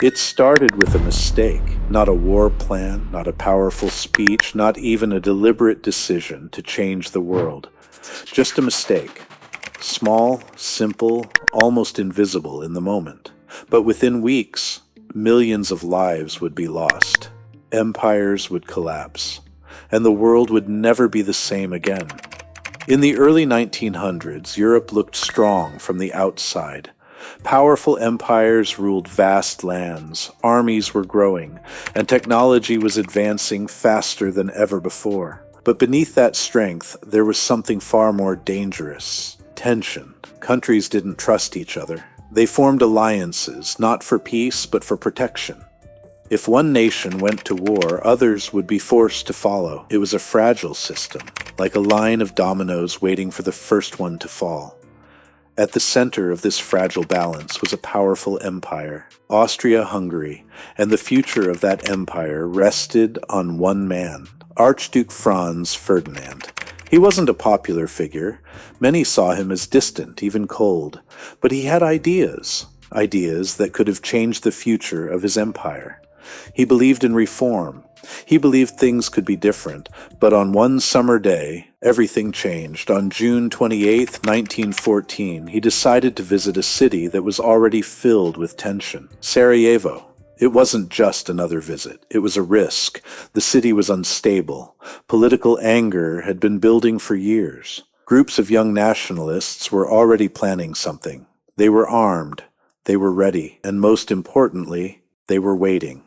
It started with a mistake, not a war plan, not a powerful speech, not even a deliberate decision to change the world. Just a mistake. Small, simple, almost invisible in the moment. But within weeks, millions of lives would be lost. Empires would collapse. And the world would never be the same again. In the early 1900s, Europe looked strong from the outside. Powerful empires ruled vast lands, armies were growing, and technology was advancing faster than ever before. But beneath that strength, there was something far more dangerous: tension. Countries didn't trust each other. They formed alliances, not for peace, but for protection. If one nation went to war, others would be forced to follow. It was a fragile system, like a line of dominoes waiting for the first one to fall. At the center of this fragile balance was a powerful empire, Austria-Hungary, and the future of that empire rested on one man, Archduke Franz Ferdinand. He wasn't a popular figure. Many saw him as distant, even cold. But he had ideas that could have changed the future of his empire. He believed in reform. He believed things could be different, but on one summer day, everything changed. On June 28, 1914, he decided to visit a city that was already filled with tension, Sarajevo. It wasn't just another visit. It was a risk. The city was unstable. Political anger had been building for years. Groups of young nationalists were already planning something. They were armed. They were ready. And most importantly, they were waiting.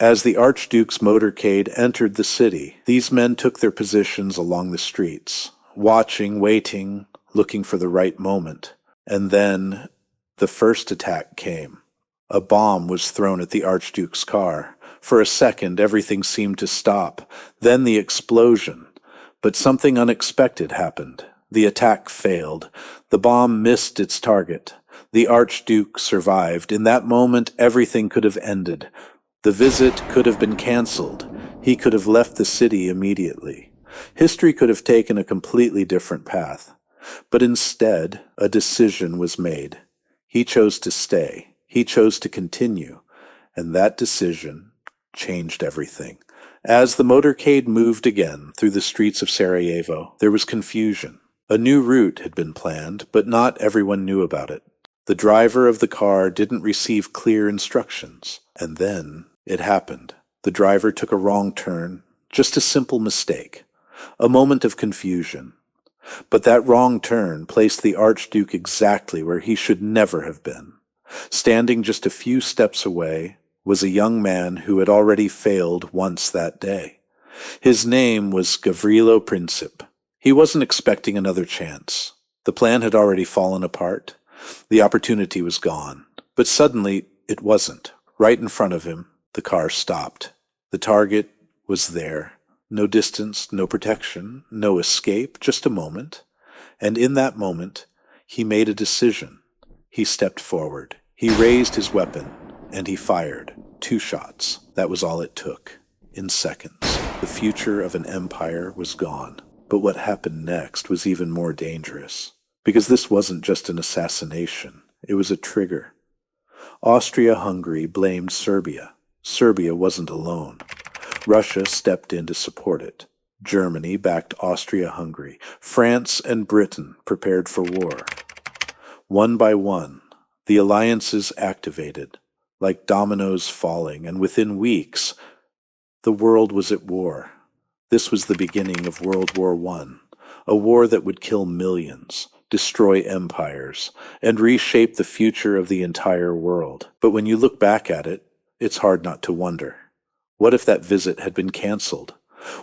As the Archduke's motorcade entered the city, these men took their positions along the streets, watching, waiting, looking for the right moment. And then the first attack came. A bomb was thrown at the Archduke's car. For a second, everything seemed to stop. Then the explosion. But something unexpected happened. The attack failed. The bomb missed its target. The Archduke survived. In that moment, everything could have ended. The visit could have been canceled. He could have left the city immediately. History could have taken a completely different path. But instead, a decision was made. He chose to stay. He chose to continue. And that decision changed everything. As the motorcade moved again through the streets of Sarajevo, there was confusion. A new route had been planned, but not everyone knew about it. The driver of the car didn't receive clear instructions. And then it happened. The driver took a wrong turn, just a simple mistake, a moment of confusion. But that wrong turn placed the Archduke exactly where he should never have been. Standing just a few steps away was a young man who had already failed once that day. His name was Gavrilo Princip. He wasn't expecting another chance. The plan had already fallen apart. The opportunity was gone. But suddenly, it wasn't. Right in front of him, the car stopped. The target was there. No distance, no protection, no escape, just a moment. And in that moment, he made a decision. He stepped forward. He raised his weapon, and he fired 2 shots. That was all it took. In seconds, the future of an empire was gone. But what happened next was even more dangerous. Because this wasn't just an assassination. It was a trigger. Austria-Hungary blamed Serbia. Serbia wasn't alone. Russia stepped in to support it. Germany backed Austria-Hungary. France and Britain prepared for war. One by one, the alliances activated, like dominoes falling, and within weeks, the world was at war. This was the beginning of World War I, a war that would kill millions, destroy empires, and reshape the future of the entire world. But when you look back at it, it's hard not to wonder. What if that visit had been canceled?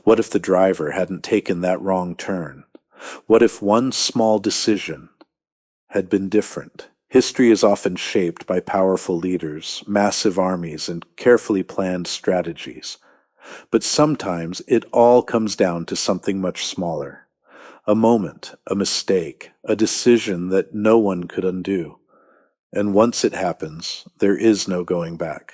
What if the driver hadn't taken that wrong turn? What if one small decision had been different? History is often shaped by powerful leaders, massive armies, and carefully planned strategies. But sometimes it all comes down to something much smaller. A moment, a mistake, a decision that no one could undo. And once it happens, there is no going back.